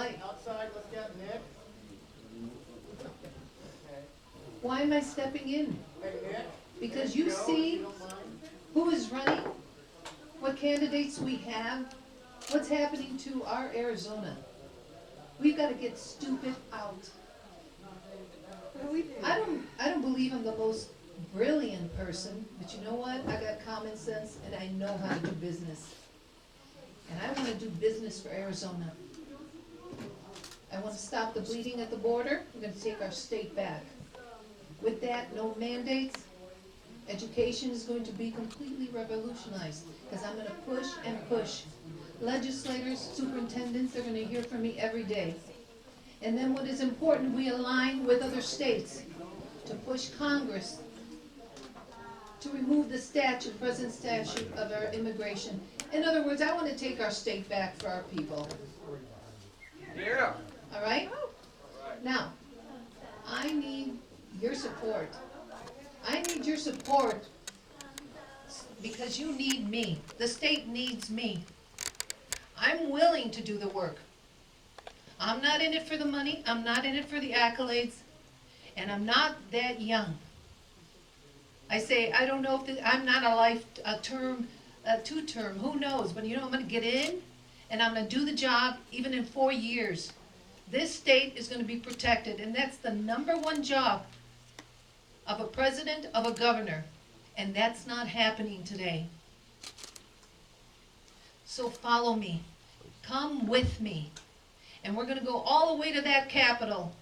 right. Outside, let's get Nick. Why am I stepping in? Hey, Nick. Because you see who is running, what candidates we have, what's happening to our Arizona. We've got to get stupid out. I don't believe I'm the most brilliant person, but you know what? I got common sense and I know how to do business. And I want to do business for Arizona. I want to stop the bleeding at the border. We're going to take our state back. With that, no mandates. Education is going to be completely revolutionized because I'm going to push and push. Legislators, superintendents, they're going to hear from me every day. And then what is important, we align with other states to push Congress to remove the present statute of our immigration. In other words, I want to take our state back for our people. Yeah. All right? Now, I need your support. I need your support because you need me. The state needs me. I'm willing to do the work. I'm not in it for the money. I'm not in it for the accolades. And I'm not that young. I say, I don't know if I'm not a two-term, who knows? But you know, I'm going to get in and I'm going to do the job even in 4 years. This state is going to be protected, and that's the #1 job of a president, of a governor, and that's not happening today. So follow me. Come with me. And we're going to go all the way to that Capitol.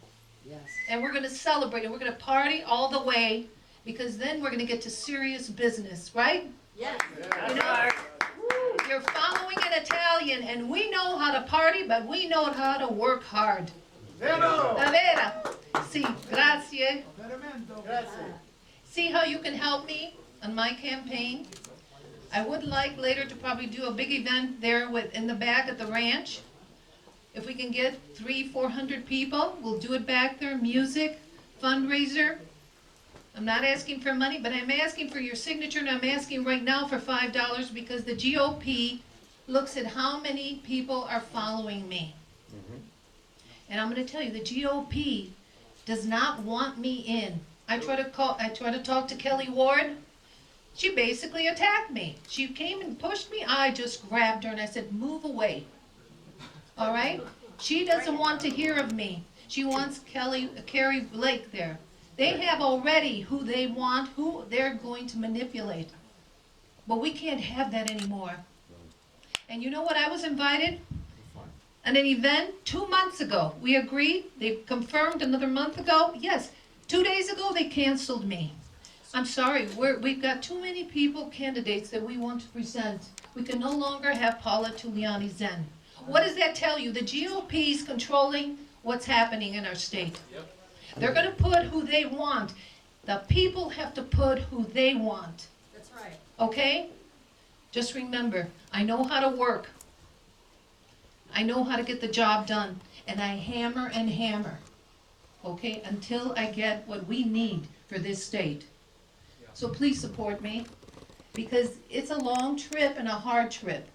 Yes. And we're going to celebrate, and we're going to party all the way, because then we're going to get to serious business, right? Yes. You know, you're following an Italian, and we know how to party, but we know how to work hard. Vero. Davvero. Sì, grazie. Grazie. See how you can help me on my campaign? I would like later to probably do a big event there in the back at the ranch. If we can get 300-400 people, we'll do it back there, music, fundraiser. I'm not asking for money, but I'm asking for your signature, and I'm asking right now for $5 because the GOP looks at how many people are following me. And I'm going to tell you, the GOP does not want me in. I try to talk to Kelly Ward. She basically attacked me. She came and pushed me. I just grabbed her and I said, move away. All right? She doesn't want to hear of me. She wants Carrie Blake there. They have already who they want, who they're going to manipulate. But we can't have that anymore. And you know what? I was invited at an event 2 months ago. We agreed. They confirmed another month ago. Yes. 2 days ago, they canceled me. I'm sorry. We've got too many candidates that we want to present. We can no longer have Paola Tulliani Zen. What does that tell you? The GOP is controlling what's happening in our state. Yep. They're going to put who they want. The people have to put who they want. That's right. Okay? Just remember, I know how to work. I know how to get the job done. And I hammer and hammer. Okay? Until I get what we need for this state. So please support me. Because it's a long trip and a hard trip.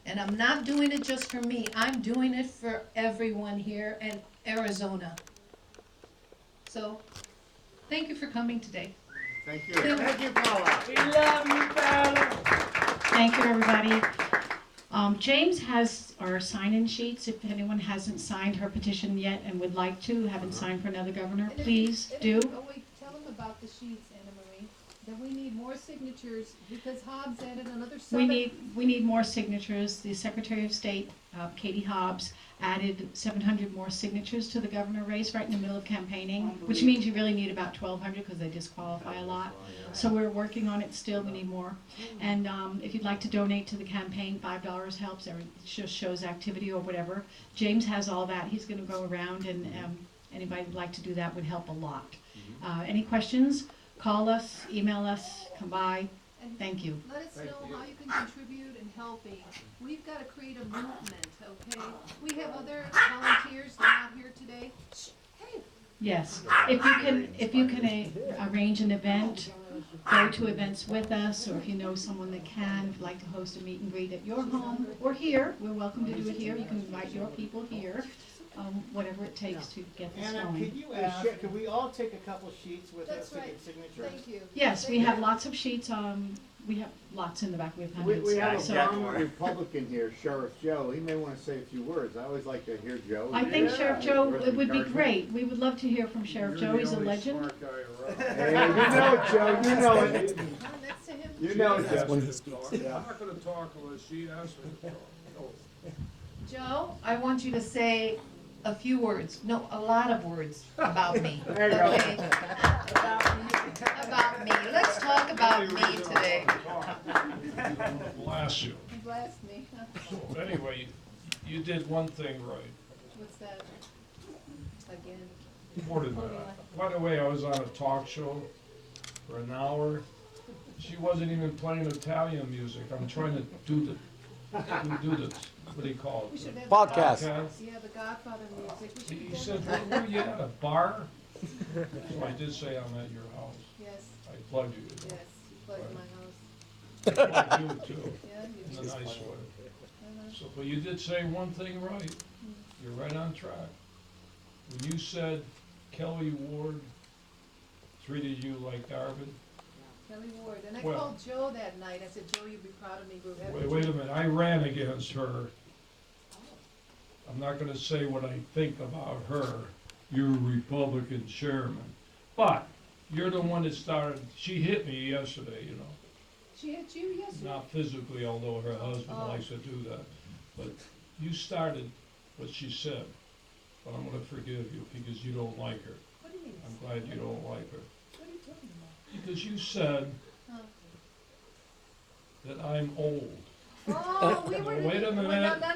And I'm not doing it just for me. I'm doing it for everyone here in Arizona. So, thank you for coming today. Thank you. Thank you, Paola. We love you, Paola. Thank you, everybody. James has our sign-in sheets. If anyone hasn't signed her petition yet and would like to, haven't signed for another governor, please do. Oh wait, tell them about the sheets, Anna Marie. That we need more signatures because Hobbs added another 7. We need more signatures. The Secretary of State, Katie Hobbs, added 700 more signatures to the governor race right in the middle of campaigning, which means you really need about 1,200 because they disqualify a lot. So we're working on it still. We need more. And if you'd like to donate to the campaign, $5 helps. It just shows activity or whatever. James has all that. He's going to go around, and anybody who'd like to do that would help a lot. Any questions? Call us, email us, come by. And Thank you. let us know how you can contribute in helping. We've got to create a movement, okay? We have other volunteers that are not here today. Hey, Yes, if you can arrange an event, go to events with us, or if you know someone that can, if you'd like to host a meet and greet at your home or here, we're welcome to do it here. You can invite your people here. whatever it takes to get this Anna, going. could you ask, could we all take a couple sheets with us That's to right. get signatures? Thank you. Yes, we have lots of sheets, we have lots in the back, we have hundreds. We have a So prominent Republican here, Sheriff Joe. He may want to say a few words. I always like to hear Joe. I think Yeah, Sheriff Joe, Word of it would be encouragement. great. We would love to hear from Sheriff Joe, he's a legend. Hey, you know it, Joe. You know it. Next to him. You know it, Joe. I'm not gonna talk unless she asks me to talk. Joe, I want you to say a few words, no, a lot of words about me, There you go. okay? About me. Let's talk about me today. Blast you. Blast me. So anyway, you did one thing right. What's that? Again. More than that. By the way, I was on a talk show for an hour. She wasn't even playing Italian music. I'm trying to do this. What do you call We it? should have. Podcast. Yeah, the Godfather music. We should He have said, done where you at, a bar? So I did say I'm at your house. Yes, I plugged you. yes, you plugged my house. I plugged you too, Yeah, you in a did. nice way. Uh-huh. So, but you did say one thing right. You're right on track. When you said Kelly Ward treated you like Darvin, Kelly Ward. And I Well- called Joe that night. I said, Joe, you'll be proud of me. We're having. wait a minute, I ran against her. I'm not gonna say what I think about her. You're a Republican chairman. But you're the one that started, she hit me yesterday, you know. She hit you yesterday? Not physically, although her husband Oh. likes to do that. But you started what she said. But I'm gonna forgive you because you don't like her. What do you mean? I'm glad you don't like her. What are you talking about? Because you said Huh. that I'm old. Oh, we were. Wait a No, minute. no.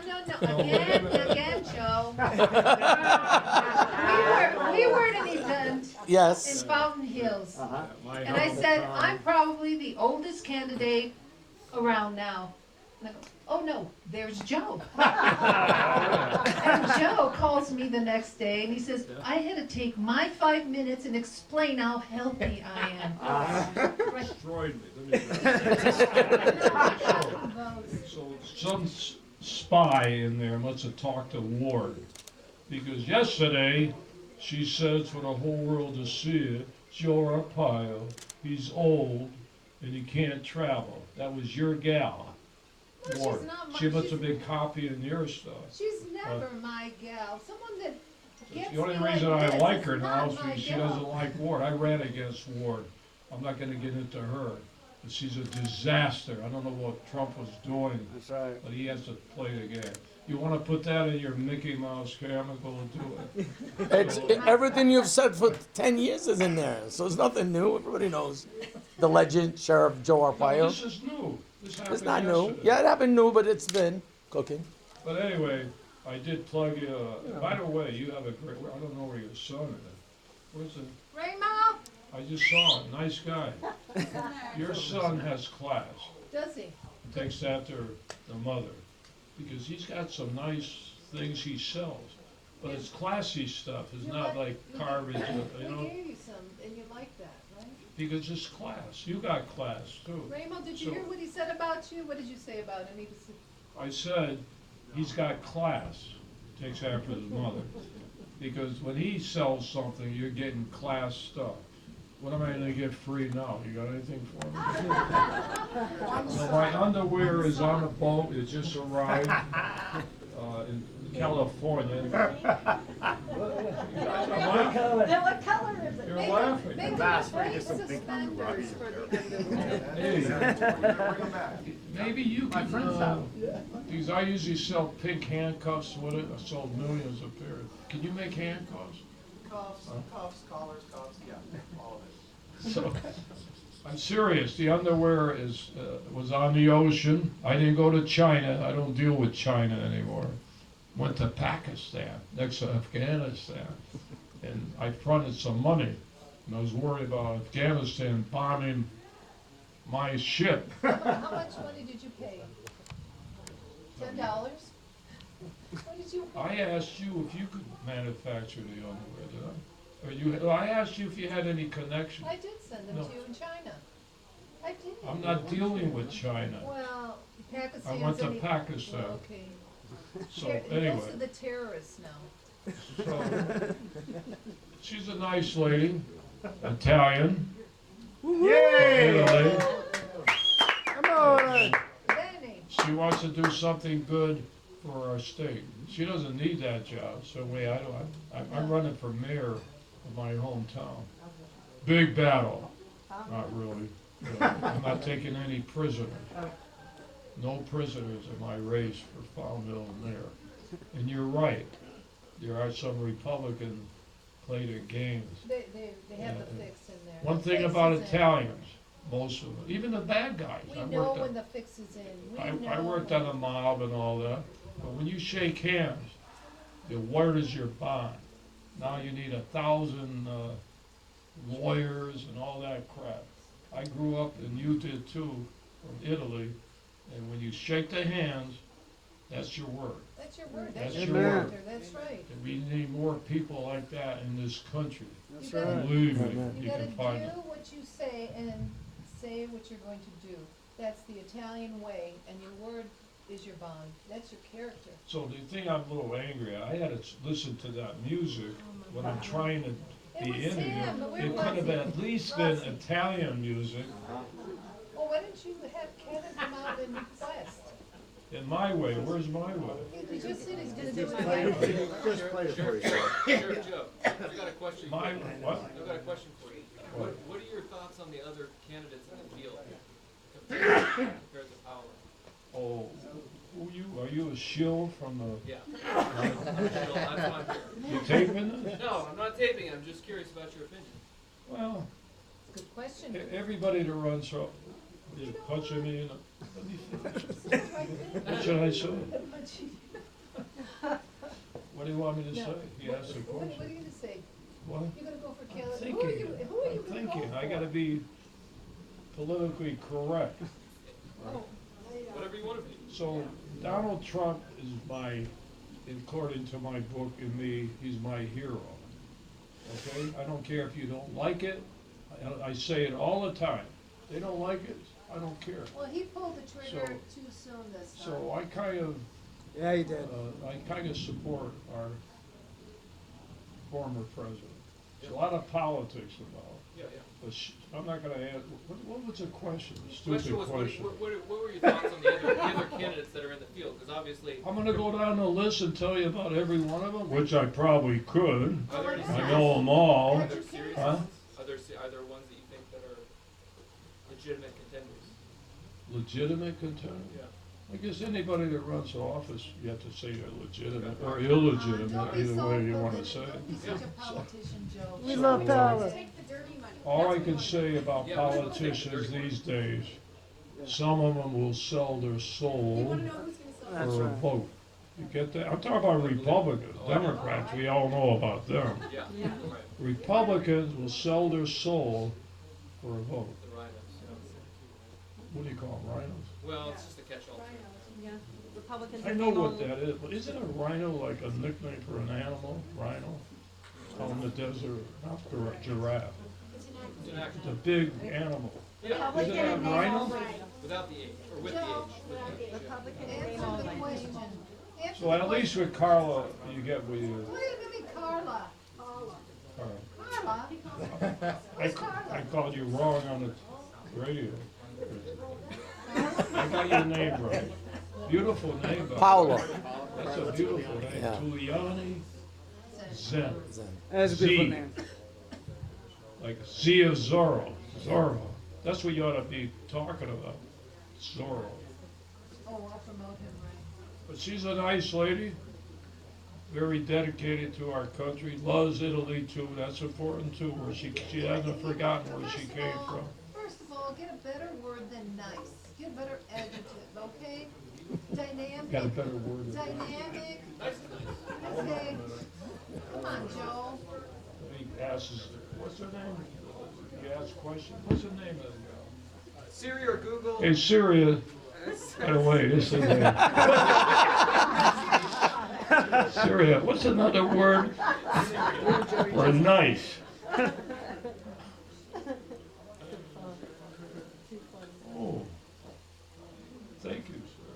Again, Joe. We were at an event in Yes. Fountain Hills. Uh-huh. My And I humble said, time. I'm probably the oldest candidate around now. And I go, oh no, there's Joe. And Joe calls me the next day and he says, I had to take my 5 minutes and explain how healthy I am. Destroyed me. Let me So some spy in there must have talked to Ward. Because yesterday, she says for the whole world to see it, Joe Arpaio, he's old and he can't travel. That was your gal. No, she's Ward. not my- She must she's- have been copying your stuff. She's never my gal. Someone that gets The only me reason like I this like is her now not is my because she gal. doesn't like Ward. I ran against Ward. I'm not gonna get into her. But she's a disaster. I don't know what Trump was doing, That's right. but he has to play the game. You wanna put that in your Mickey Mouse camera, go and do it. It's, everything you've said for 10 years is in there, so it's nothing new. Everybody knows the legend, Sheriff Joe No, Arpaio. this is new. This happened It's not new. yesterday. Yeah, it happened new, but it's been cooking. But anyway, I did plug you, by the way, you have a great, I don't know where your son is. Where's the, Raymo? I just saw him, nice guy. Your son has class. Does he? He takes after the mother, because he's got some nice things he sells. But it's classy stuff, it's You not like garbage, We you know, gave you some, and you like that, right? because it's class. You got class too. Raymo, did you So- hear what he said about you? What did you say about him? He was, I said, he's got class, takes after his mother. Because when he sells something, you're getting class stuff. What am I gonna get free now? You got anything for me? So my underwear is on a boat, it just arrived, in California. What color is it? You're laughing. maybe Bass, white get some pink suspenders for the underwear. Hey, maybe you can, because I usually sell pink handcuffs with it, I sold millions of pairs. Can you make handcuffs? Cuffs, collars, cuffs, yeah, all of it. So, I'm serious, the underwear is, was on the ocean. I didn't go to China, I don't deal with China anymore. Went to Pakistan, next to Afghanistan, and I fronted some money. And I was worried about Afghanistan bombing my ship. How much money did you pay? $10? What did you pay? I asked you if you could manufacture the underwear, did I? Or you, I asked you if you had any connection. I did send them No. to you in China. I did. I'm not dealing with China. Well, Pakistan's. I went to any- Pakistan. Okay. So Those anyway, are the terrorists now. So, she's a nice lady, Italian, Yay! Italy. Come on! Benny. She wants to do something good for our state. She doesn't need that job, so I'm running for mayor of my hometown. Big battle, not really. I'm not taking any prisoners. No prisoners in my race for Falmouth mayor. And you're right, there are some Republicans play their games. They have the fix in there. One The thing fix about is in. Italians, most of them, even the bad guys. We I know worked when on- the fix is in. We I know. worked on a mob and all that, but when you shake hands, where is your bond? Now you need 1,000 lawyers and all that crap. I grew up, and you did too, from Italy, and when you shake the hands, that's your word. That's your word. That's That's your your word. character. That's right. And we need more people like that in this country. You gotta, Believe me, Amen. you you gotta can find do it. what you say and say what you're going to do. That's the Italian way, and your word is your bond. That's your character. So the thing I'm a little angry at, I had to listen to that music when I'm trying to It be was interviewed. him, but where It was could have he? at least been Rossi. Italian music Well, why didn't you have Kevin come out and request? in my way. Where's my way? He just said he's gonna do it Play again. it- Just play it for you. Sheriff Joe, I've got a question. My, what? I've got a question for you. What? What are your thoughts on the other candidates in the field compared to Paola? Oh, who you, are you a shill from the, Yeah. That's why I'm here. you taping this? No, I'm not taping. I'm just curious about your opinion. Well, Good question. everybody that runs for, is punching me in the, let me finish. What should I say? What do you want me to say? He asked a What are question. you gonna say? What? You're gonna go for I'm Caleb? Who are thinking, you I'm gonna go thinking, I for? gotta be politically correct. Oh, Whatever you want to be. So Donald Trump is my, according to my book and me, he's my hero. Okay? I don't care if you don't like it. I say it all the time. They don't like it, I don't care. well, he pulled the trigger So- too soon this time. So I kind of, Yeah, you did. support our former president. There's a lot of politics involved, Yeah, yeah. but I'm not gonna add, what was the question? The Question stupid was, question. what were your thoughts on the other candidates that are in the field? Because obviously, I'm gonna go down the list and tell you about every one of them, which I probably could. are there any I know them all. Are there serious Huh? ones? Are there ones that you think that are legitimate contenders? Legitimate contender? Yeah. I guess anybody that runs for office, you have to say they're legitimate or Don't illegitimate, be either so way you wanna political. say it. Don't be such a politician, Joe. We love Paola. All I can say about politicians these days, some of them will sell their soul That's for a right. vote. You get that? I'm talking about Republicans, Democrats, we all know about them. Yeah, right. Republicans will sell their soul for a vote. The rhinos. Yeah. What do you call them, rhinos? Well, it's just a catch-all. I know what that is, but isn't a rhino like a nickname for an animal, rhino? Out in the desert, not the giraffe, It's an act. it's a big animal. Yeah, Isn't that rhino? without the H, or with the H. With the H, yeah. Answer the question. Answer So the at least with Carla, you get what you, Wait a minute, Carla. Carla? I called you wrong on the radio. I got your name right. Beautiful name, by the way. Paola. That's a beautiful name, Yeah. Tulliani Zen, That's a beautiful Z. name. like Z of Zorro, Zorro. That's what you ought to be talking about, Zorro. Oh, I'll promote him, right. But she's a nice lady, very dedicated to our country, loves Italy too, that's important too, where she hasn't forgotten where she came from. First of all, get a better word than nice. Get a better adjective, okay? Dynamic. Got a better word. Dynamic. Nice is nice. Okay. Come on, Joe. He asks, what's her name? He asks questions, what's the name of the girl? Siri or Google? Hey Syria, by the way, this is Syria, what's another word for nice? Oh, thank you, sir.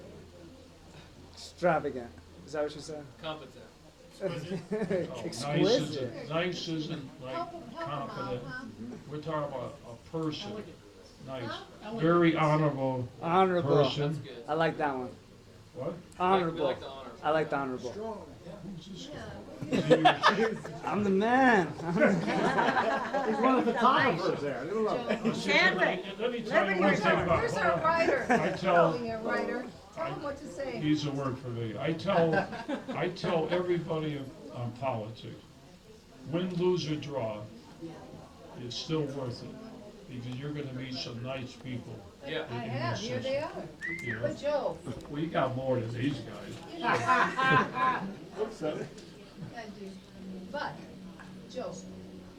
Extravagant. Is that what you said? Competent. Exquisite. Nice isn't like Help 'em out, confident. huh? We're talking about a person, nice, very honorable Honorable. person. Good. I like that one. What? We Honorable. like the honor. I like the honorable. Who's this Yeah. guy? I'm the man. He's one of the photographers there. Look at him. Let me tell you one thing about. Where's hold our on. writer? I tell, Being a writer, tell him what to say. he's a word for me. I tell everybody on politics, win, lose, or draw, it's still worth it. Because you're gonna meet some nice people. Yeah. I have, here they are. You know? But Joe, Well, you got more than these guys. What's that? I do. But, Joe,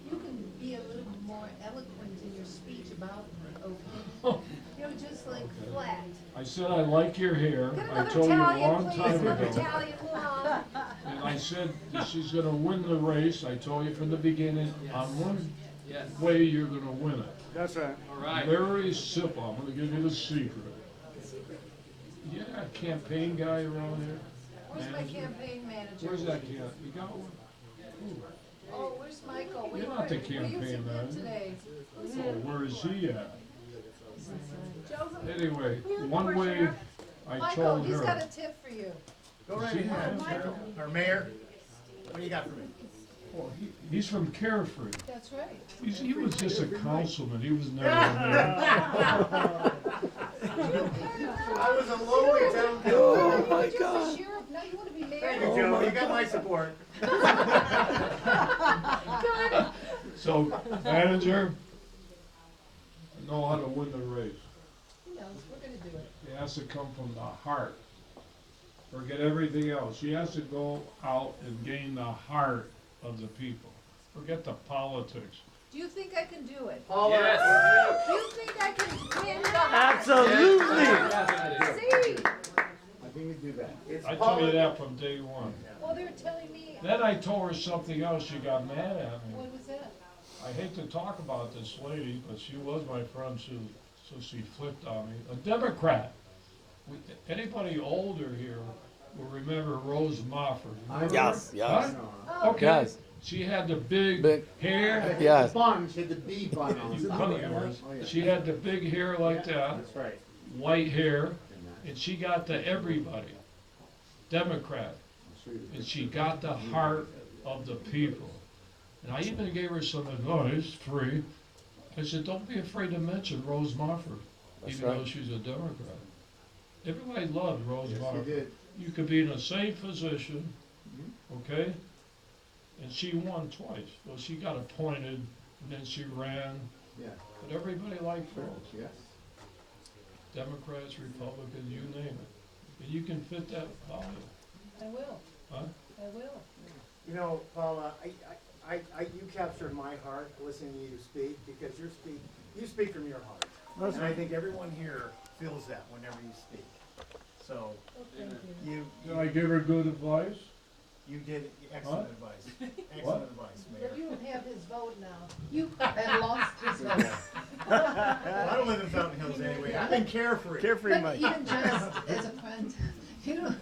you can be a little more eloquent in your speech about it, okay? You know, just like flat. I said I like your hair. Get I another told you a Italian, long please, time another ago. Italian blonde. And I said that she's gonna win the race. I told you from the beginning, on one Yes. way you're gonna win it. That's right. All right. Very simple. I'm gonna give you the secret. You got a campaign guy around here? Where's my Manager? campaign manager? Where's that cat? You got one? Oh, where's Michael? You're not the We're using campaign him manager. today. Oh, where is he at? Joe's Anyway, one way I Michael, told he's got her. a tip for you. Go right ahead, Sheriff, or Mayor. What do you got for me? Well, he's from Carefree. That's right. He was just a councilman. He was never a mayor. I was a lowly town council. Oh my Just a God. sheriff, now you wanna be Thank mayor? you, Joe. You got my support. So, manager, know how to win the race. He knows, we're gonna do it. It has to come from the heart. Forget everything else. She has to go out and gain the heart of the people. Forget the politics. Do you think I can do it? Yes. Do you think I can win the Absolutely. See? I think you do that. I tell you that from day one. Well, they're telling me, Then I told her something else. She got mad at me. what was that? I hate to talk about this lady, but she was my friend, so she flipped on me. A Democrat. Anybody older here will remember Rose Mofford. Remember Yes, her? yes. Huh? Okay. Yes. She had the big Big- hair. Yes. Bun, she had the B bun on. You cut yours. She had the big hair like that, That's right. white hair, and she got to everybody. Democrat. And she got the heart of the people. And I even gave her some advice, free. I said, don't be afraid to mention Rose Mofford, That's even though right. she's a Democrat. Everybody loved Rose Yes, Mofford. you did. You could be in the same position, okay? And she won twice. Well, she got appointed, and then she ran, Yeah, but everybody liked sure, Rose. yes. Democrats, Republicans, you name it. And you can fit that volume, I will, huh? I will. You know, Paula, you captured my heart listening to you speak because you speak from your heart. And I think everyone here feels that whenever you speak. So, Oh, thank you. Did I give her good advice? you did excellent What? advice. What? Excellent advice, But Mayor. you don't have his vote now. You have lost his vote. Well, I don't live in Fountain Hills anyway. I'm in Carefree. Carefree But Mike. even just as a friend, you know,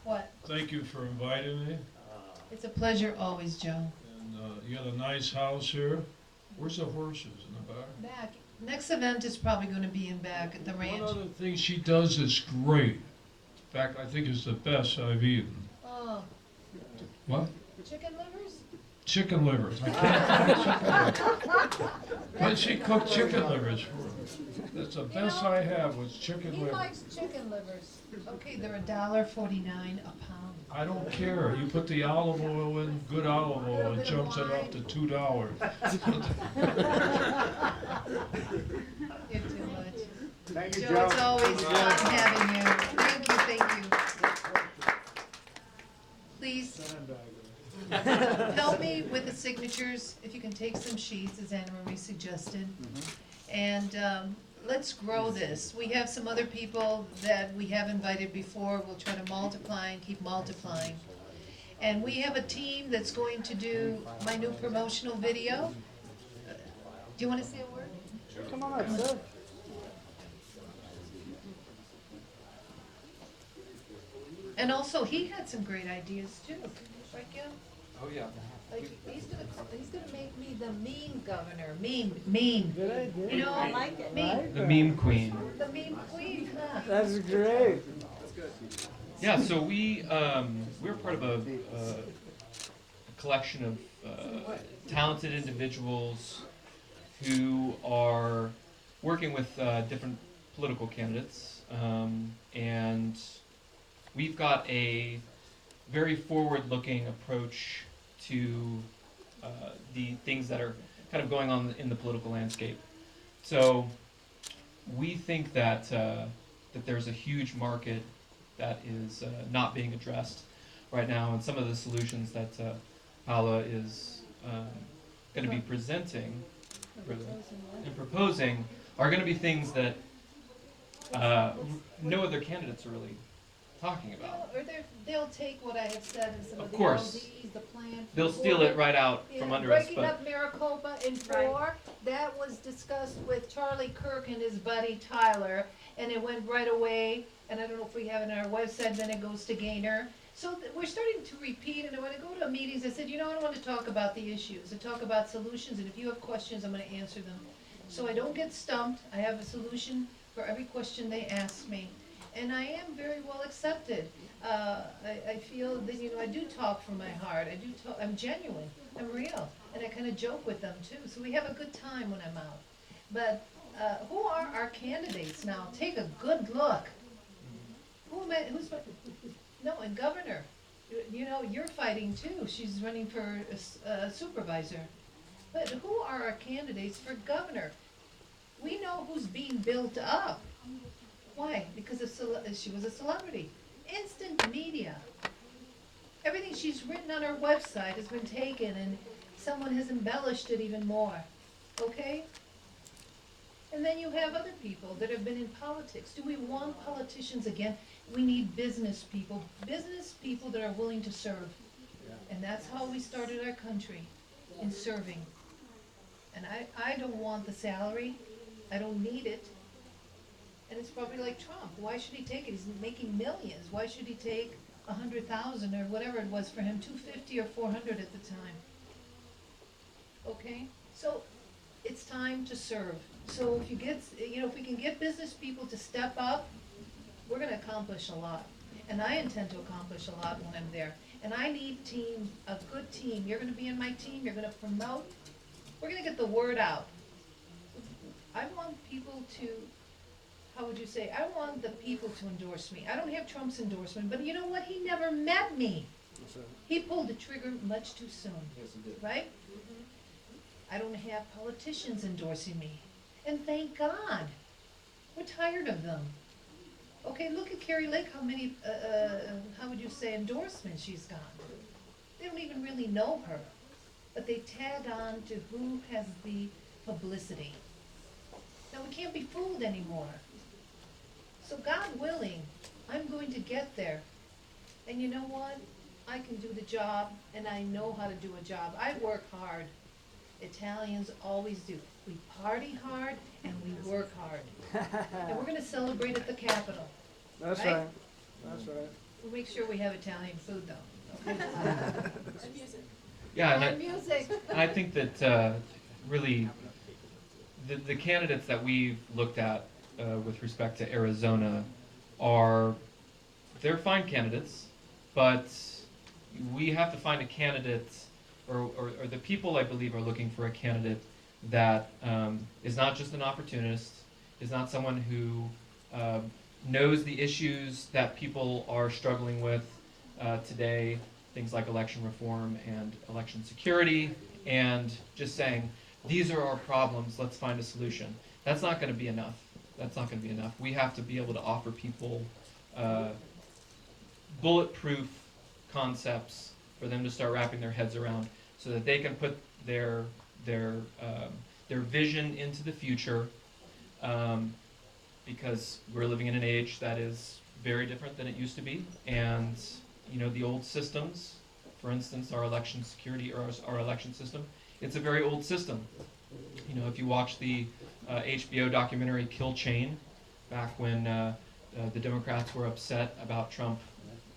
what? Thank you for inviting me, It's a pleasure always, Joe. and you got a nice house here. Where's the horses, in the back? Back, next event is probably gonna be in back at the One ranch. other thing she does is great. In fact, I think it's the best I've eaten. Oh, What? chicken livers? Chicken livers. I can't find chicken livers. But she cooked chicken livers for me. That's the best I have was chicken He livers. likes chicken livers. Okay, they're $1.49 a pound. I don't care. You put the olive oil in, good olive oil, it jumps it up to $2. You're too much. Thank you, Joe, it's Joe. always fun having you. Thank you. Please, help me with the signatures, if you can take some sheets, as Anna Marie suggested. And let's grow this. We have some other people that we have invited before. We'll try to multiply and keep multiplying. And we have a team that's going to do my new promotional video. Do you want to say a word? Come on up, sir. And also, he had some great ideas too, right, Gil? Oh, yeah. Like, he's gonna make me the meme governor, meme. Good idea. You know, I like it. meme, The meme queen. the meme queen, huh? That's great. Yeah, so we're part of a collection of talented individuals who are working with different political candidates, and we've got a very forward-looking approach to the things that are kind of going on in the political landscape. So we think that that there's a huge market that is not being addressed right now, and some of the solutions that Paola is going to be presenting and proposing are going to be things that no other candidates are really talking about. Or they'll take what I have said and some Of of the course. LDs, the plan. They'll steal it right out from under us, Breaking but up Maricopa in four, that was discussed with Charlie Kirk and his buddy Tyler, and it went right away, and I don't know if we have it on our website, then it goes to Gaynor. So we're starting to repeat, and when I go to meetings, I said, you know, I want to talk about the issues, and talk about solutions, and if you have questions, I'm gonna answer them. So I don't get stumped, I have a solution for every question they ask me, and I am very well accepted. I feel that, you know, I do talk from my heart, I do talk, I'm genuine, I'm real, and I kinda joke with them too, so we have a good time when I'm out. But, who are our candidates now? Take a good look. No, and governor, you know, you're fighting too, she's running for supervisor. But who are our candidates for governor? We know who's being built up. Why? Because she was a celebrity. Instant media. Everything she's written on her website has been taken and someone has embellished it even more. Okay? And then you have other people that have been in politics. Do we want politicians again? We need business people that are willing to serve. And that's how we started our country, in serving. And I don't want the salary, I don't need it. And it's probably like Trump, why should he take it? He's making millions, why should he take 100,000 or whatever it was for him, 250 or 400 at the time? Okay, so it's time to serve. So if you get, you know, if we can get business people to step up, we're gonna accomplish a lot. And I intend to accomplish a lot when I'm there. And I need team, a good team. You're gonna be in my team, you're gonna promote, we're gonna get the word out. I want people to, how would you say, I want the people to endorse me. I don't have Trump's endorsement, but you know what? He never met me. He pulled the trigger much too soon. yes, it did. Right? I don't have politicians endorsing me. And thank God. We're tired of them. Okay, look at Carrie Lake, how many, how would you say, endorsements she's got. They don't even really know her. But they tag on to who has the publicity. Now, we can't be fooled anymore. So God willing, I'm going to get there. And you know what? I can do the job, and I know how to do a job. I work hard. Italians always do. We party hard, and we work hard. And we're gonna celebrate at the Capitol. That's Right? right. That's right. We'll make sure we have Italian food, though. Okay? Yeah, and And music. I think that really the candidates that we've looked at with respect to Arizona they're fine candidates, but we have to find a candidate, or the people, I believe, are looking for a candidate that is not just an opportunist, is not someone who knows the issues that people are struggling with today, things like election reform and election security, and just saying, these are our problems, let's find a solution. That's not going to be enough. That's not going to be enough. We have to be able to offer people bulletproof concepts for them to start wrapping their heads around, so that they can put their vision into the future, because we're living in an age that is very different than it used to be, and you know, the old systems, for instance, our election security or our election system, it's a very old system. You know, if you watch the HBO documentary Kill Chain, back when the Democrats were upset about Trump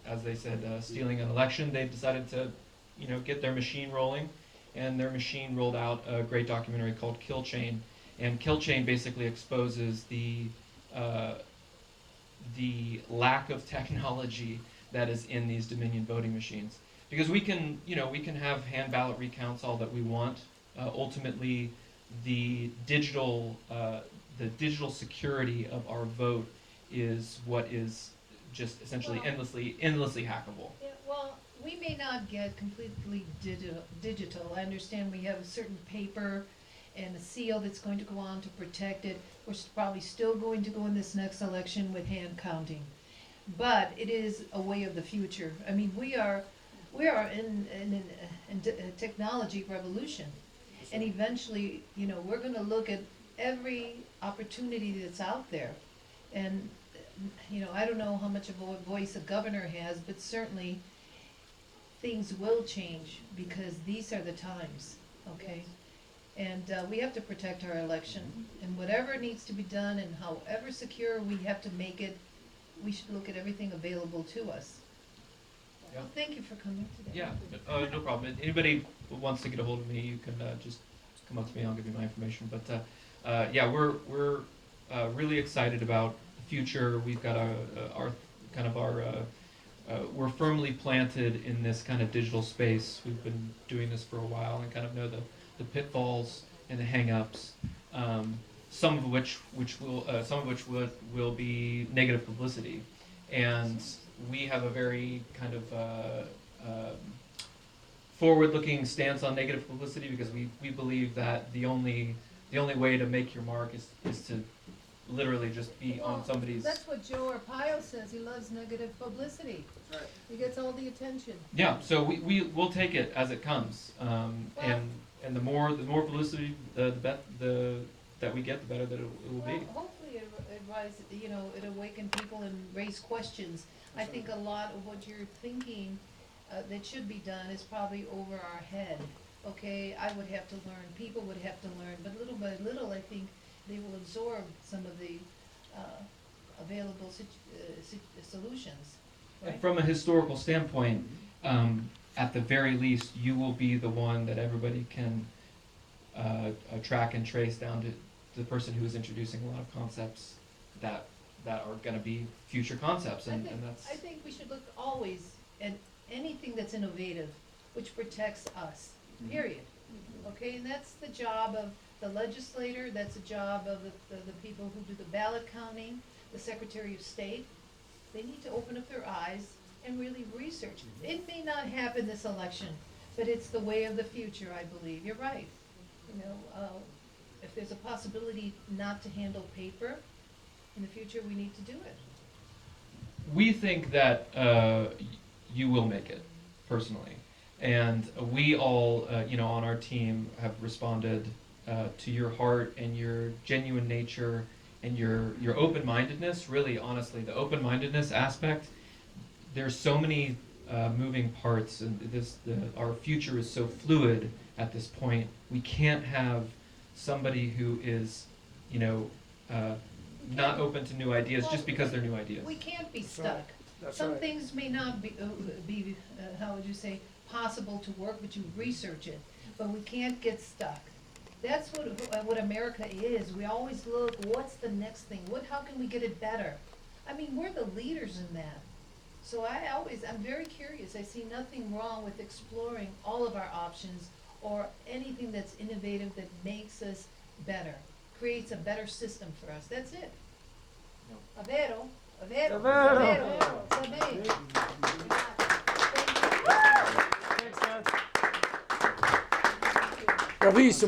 as they said, stealing an election. They've decided to, get their machine rolling, and their machine rolled out a great documentary called Kill Chain. And Kill Chain basically exposes the lack of technology that is in these Dominion voting machines. Because we can have hand ballot recounts all that we want. Ultimately, the digital security of our vote is what is just essentially endlessly hackable. Yeah, well, we may not get completely digital. I understand we have a certain paper and a seal that's going to go on to protect it. We're probably still going to go in this next election with hand counting. But it is a way of the future. I mean, we are in a technology revolution. And eventually, we're gonna look at every opportunity that's out there. And, I don't know how much of a voice a governor has, but certainly things will change because these are the times, okay? And we have to protect our election, and whatever needs to be done and however secure we have to make it, we should look at everything available to us. Yeah. Well, thank you for coming today. Yeah, no problem. Anybody who wants to get a hold of me, you can just come up to me. I'll give you my information. But yeah, we're really excited about the future. We've got we're firmly planted in this kind of digital space. We've been doing this for a while and kind of know the pitfalls and the hang-ups. Some of which will be negative publicity, and we have a very kind of forward-looking stance on negative publicity because we believe that the only way to make your mark is to literally just be on somebody's. That's what Joe Arpaio says. He loves negative publicity. That's right. He gets all the attention. Yeah, so we'll take it as it comes, and the more publicity that we get, the better that it will be. Well, hopefully it awaken people and raise questions. I think a lot of what you're thinking that should be done is probably over our head. Okay, I would have to learn, people would have to learn, but little by little, I think they will absorb some of the available solutions. And Right? from a historical standpoint, at the very least, you will be the one that everybody can track and trace down to the person who is introducing a lot of concepts that are going to be future concepts, and that's. I think we should look always at anything that's innovative, which protects us, period. Okay, and that's the job of the legislator, that's the job of the people who do the ballot counting, the Secretary of State. They need to open up their eyes and really research. It may not happen this election, but it's the way of the future, I believe. You're right. If there's a possibility not to handle paper in the future, we need to do it. We think that you will make it, personally. And we all, on our team have responded to your heart and your genuine nature and your open-mindedness. Really, honestly, the open-mindedness aspect, there's so many moving parts, and our future is so fluid at this point. We can't have somebody who is, not open to new ideas just because they're new ideas. We can't be That's stuck. right. That's Some right. things may not be how would you say, possible to work, but you research it. But we can't get stuck. That's what America is. We always look, what's the next thing? How can we get it better? I mean, we're the leaders in that. So I'm very curious. I see nothing wrong with exploring all of our options or anything that's innovative that makes us better, creates a better system for us. That's it. Avero. Avero. Saber. Thanks, guys. Bravissimo.